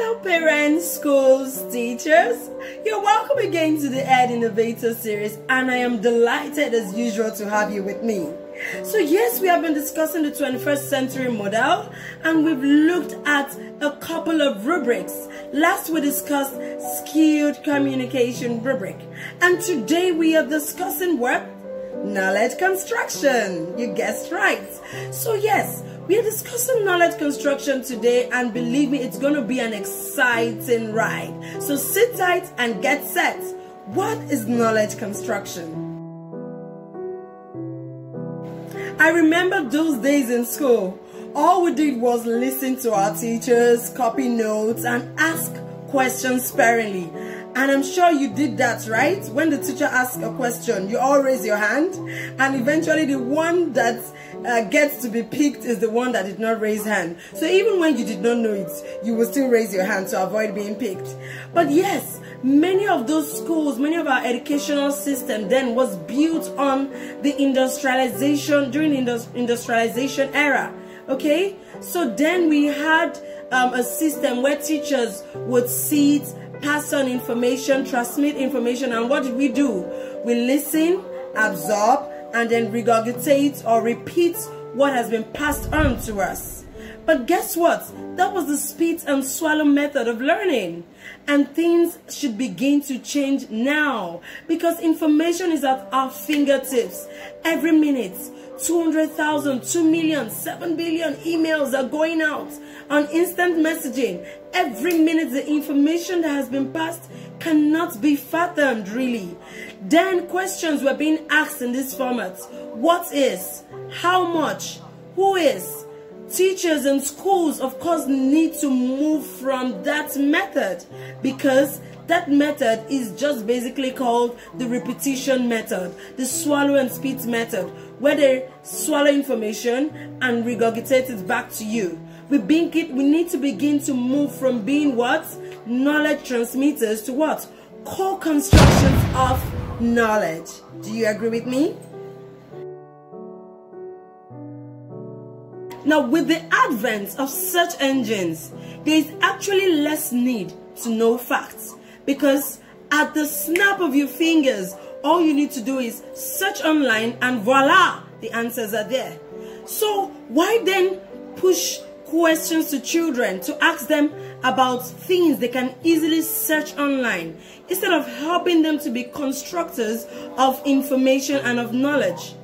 Hello parents, schools, teachers. You're welcome again to the Ed Innovator series, and I am delighted as usual to have you with me. So yes, we have been discussing the 21st century model, and we've looked at a couple of rubrics. Last we discussed skilled communication rubric, and today we are discussing what? Knowledge construction. You guessed right. So yes, we are discussing knowledge construction today, and believe me, it's going to be an exciting ride. So sit tight and get set. What is knowledge construction? I remember those days in school. All we did was listen to our teachers, copy notes, and ask questions sparingly. And I'm sure you did that, right? When the teacher asks a question, you all raise your hand, and eventually the one that gets to be picked is the one that did not raise hand. So even when you did not know it, you will still raise your hand to avoid being picked. But yes, many of those schools, many of our educational system then was built on the industrialization, during the industrialization era. Okay, so then we had a system where teachers would sit, pass on information, transmit information, and what did we do? We listen, absorb, and then regurgitate or repeat what has been passed on to us. But guess what? That was the spit and swallow method of learning. And things should begin to change now, because information is at our fingertips. Every minute, 200,000, 2 million, 7 billion emails are going out on instant messaging. Every minute, the information that has been passed cannot be fathomed, really. Then questions were being asked in this format. What is? How much? Who is? Teachers and schools, of course, need to move from that method, because that method is just basically called the repetition method, the swallow and spit method, where they swallow information and regurgitate it back to you. We need to begin to move from being what? Knowledge transmitters to what? Co-constructions of knowledge. Do you agree with me? Now, with the advent of search engines, there is actually less need to know facts, because at the snap of your fingers, all you need to do is search online and voila, the answers are there. So why then push questions to children to ask them about things they can easily search online, instead of helping them to be constructors of information and of knowledge?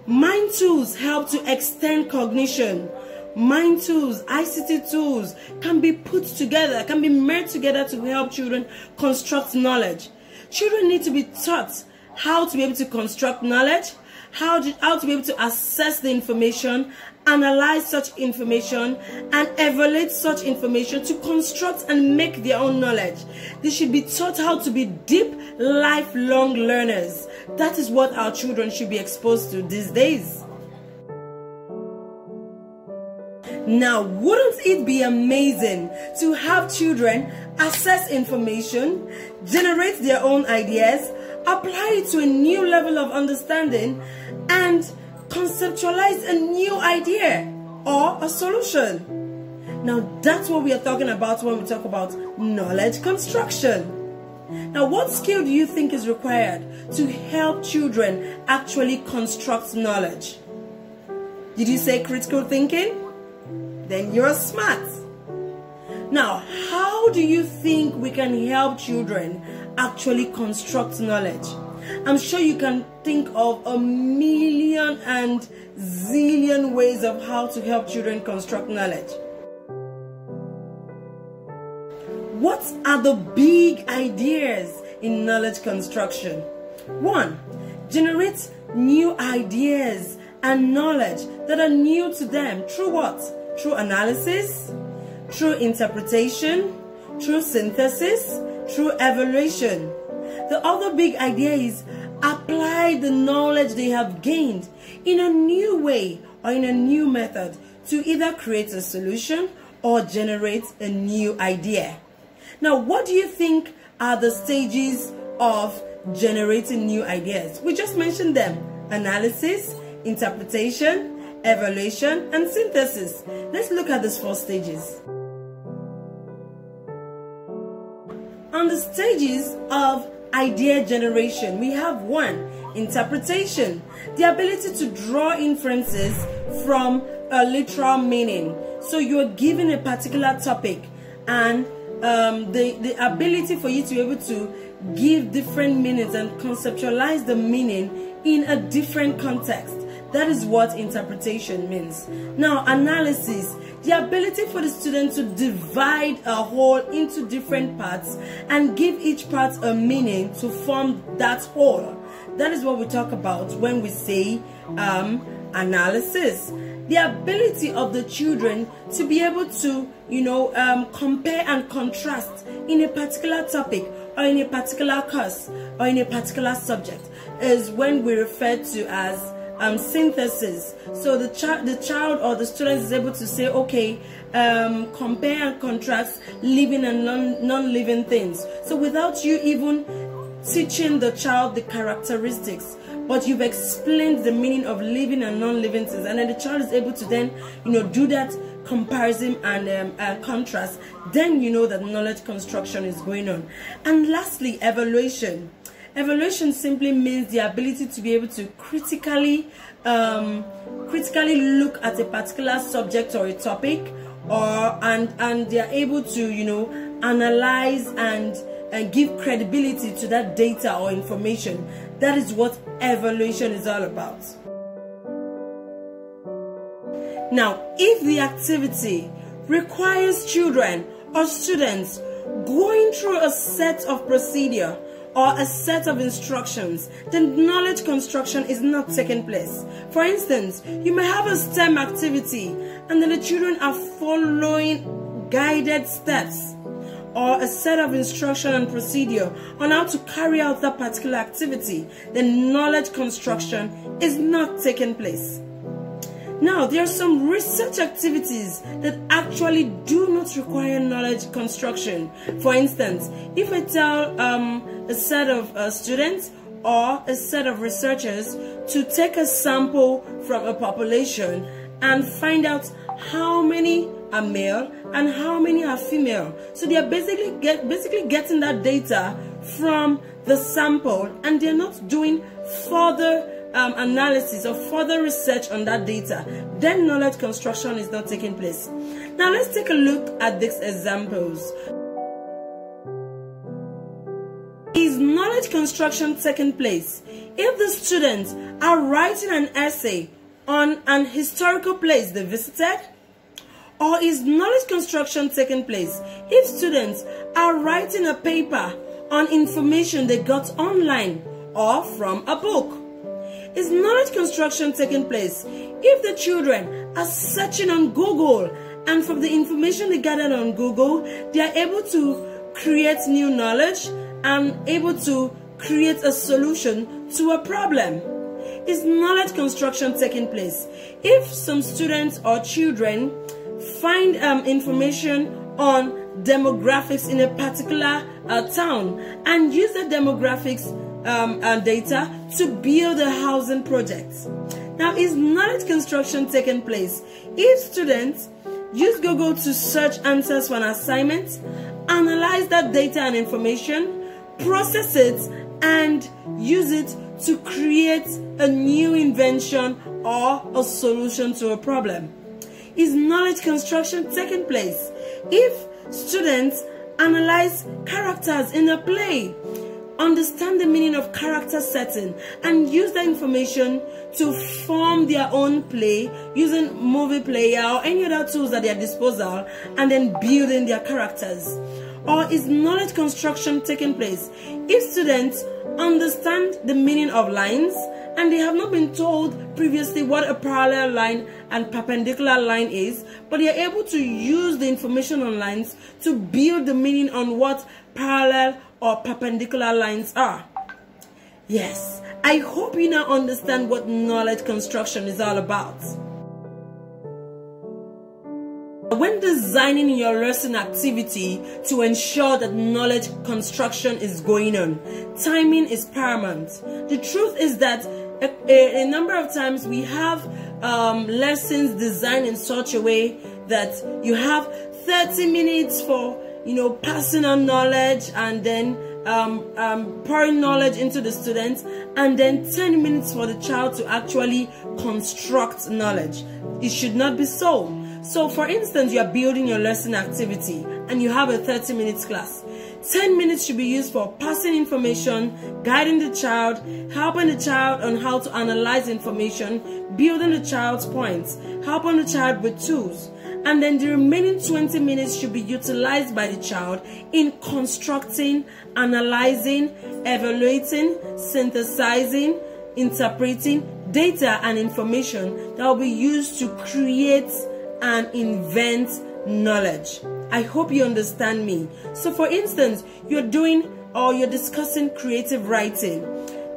Mind tools help to extend cognition. Mind tools, ICT tools can be put together, can be merged together to help children construct knowledge. Children need to be taught how to be able to construct knowledge, how to be able to assess the information, analyze such information, and evaluate such information to construct and make their own knowledge. They should be taught how to be deep, lifelong learners. That is what our children should be exposed to these days. Now, wouldn't it be amazing to have children assess information, generate their own ideas, apply it to a new level of understanding, and conceptualize a new idea or a solution? Now, that's what we are talking about when we talk about knowledge construction. Now, what skill do you think is required to help children actually construct knowledge? Did you say critical thinking? Then you're smart. Now, how do you think we can help children actually construct knowledge? I'm sure you can think of a million and zillion ways of how to help children construct knowledge. What are the big ideas in knowledge construction? 1. Generate new ideas and knowledge that are new to them. Through what? Through analysis, through interpretation, through synthesis, through evaluation. The other big idea is apply the knowledge they have gained in a new way or in a new method to either create a solution or generate a new idea. Now, what do you think are the stages of generating new ideas? We just mentioned them: analysis, interpretation, evaluation, and synthesis. Let's look at these 4 stages. On the stages of idea generation, we have 1, interpretation, the ability to draw inferences from a literal meaning. So you are given a particular topic, and the ability for you to be able to give different meanings and conceptualize the meaning in a different context. That is what interpretation means. Now, analysis, the ability for the student to divide a whole into different parts and give each part a meaning to form that whole. That is what we talk about when we say analysis. The ability of the children to be able to, compare and contrast in a particular topic or in a particular course or in a particular subject is when we refer to as synthesis. So the child or the student is able to say, okay, compare and contrast living and non-living things. So without you even teaching the child the characteristics, but you've explained the meaning of living and non-living things, and then the child is able to then, do that comparison and contrast, then you know that knowledge construction is going on. And lastly, evaluation. Evaluation simply means the ability to be able to critically look at a particular subject or a topic, and they are able to analyze and give credibility to that data or information. That is what evaluation is all about. Now, if the activity requires children or students going through a set of procedure or a set of instructions, then knowledge construction is not taking place. For instance, you may have a STEM activity and then the children are following guided steps or a set of instruction and procedure on how to carry out that particular activity, then knowledge construction is not taking place. Now, there are some research activities that actually do not require knowledge construction. For instance, if I tell a set of students or a set of researchers to take a sample from a population and find out how many are male and how many are female. So they are basically getting that data from the sample, and they're not doing further analysis or further research on that data. Then knowledge construction is not taking place. Now let's take a look at these examples. Is knowledge construction taking place if the students are writing an essay on an historical place they visited? Or is knowledge construction taking place if students are writing a paper on information they got online or from a book? Is knowledge construction taking place if the children are searching on Google and from the information they gathered on Google, they are able to create new knowledge and able to create a solution to a problem? Is knowledge construction taking place if some students or children find information on demographics in a particular town and use the demographics data to build a housing project? Now, is knowledge construction taking place if students use Google to search answers for an assignment, analyze that data and information, process it, and use it to create a new invention or a solution to a problem? Is knowledge construction taking place if students analyze characters in a play, understand the meaning of character setting, and use that information to form their own play using movie player or any other tools at their disposal, and then building their characters? Or is knowledge construction taking place if students understand the meaning of lines and they have not been told previously what a parallel line and perpendicular line is, but they are able to use the information on lines to build the meaning on what parallel or perpendicular lines are? Yes, I hope you now understand what knowledge construction is all about. When designing your lesson activity to ensure that knowledge construction is going on, timing is paramount. The truth is that a number of times we have lessons designed in such a way that you have 30 minutes for passing on knowledge and then pouring knowledge into the students, and then 10 minutes for the child to actually construct knowledge. It should not be so. So for instance, you are building your lesson activity and you have a 30 minutes class. 10 minutes should be used for passing information, guiding the child, helping the child on how to analyze information, building the child's points, helping the child with tools. And then the remaining 20 minutes should be utilized by the child in constructing, analyzing, evaluating, synthesizing, interpreting data and information that will be used to create and invent knowledge. I hope you understand me. So for instance, you're discussing creative writing.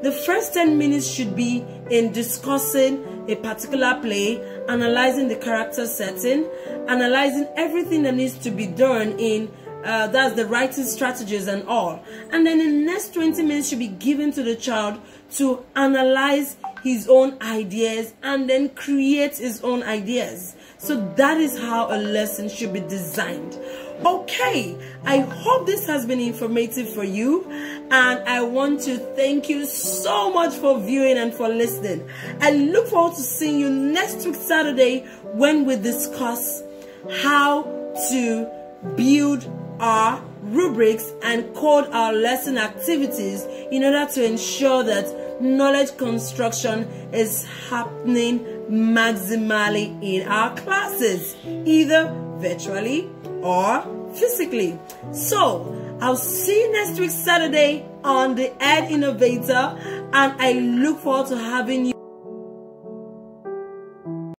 The first 10 minutes should be in discussing a particular play, analyzing the character setting, analyzing everything that needs to be done in that's the writing strategies and all. And then the next 20 minutes should be given to the child to analyze his own ideas and then create his own ideas. So that is how a lesson should be designed. Okay, I hope this has been informative for you, and I want to thank you so much for viewing and for listening. I look forward to seeing you next week Saturday when we discuss how to build our rubrics and code our lesson activities in order to ensure that knowledge construction is happening maximally in our classes, either virtually or physically. So I'll see you next week Saturday on the Ed Innovator, and I look forward to having you.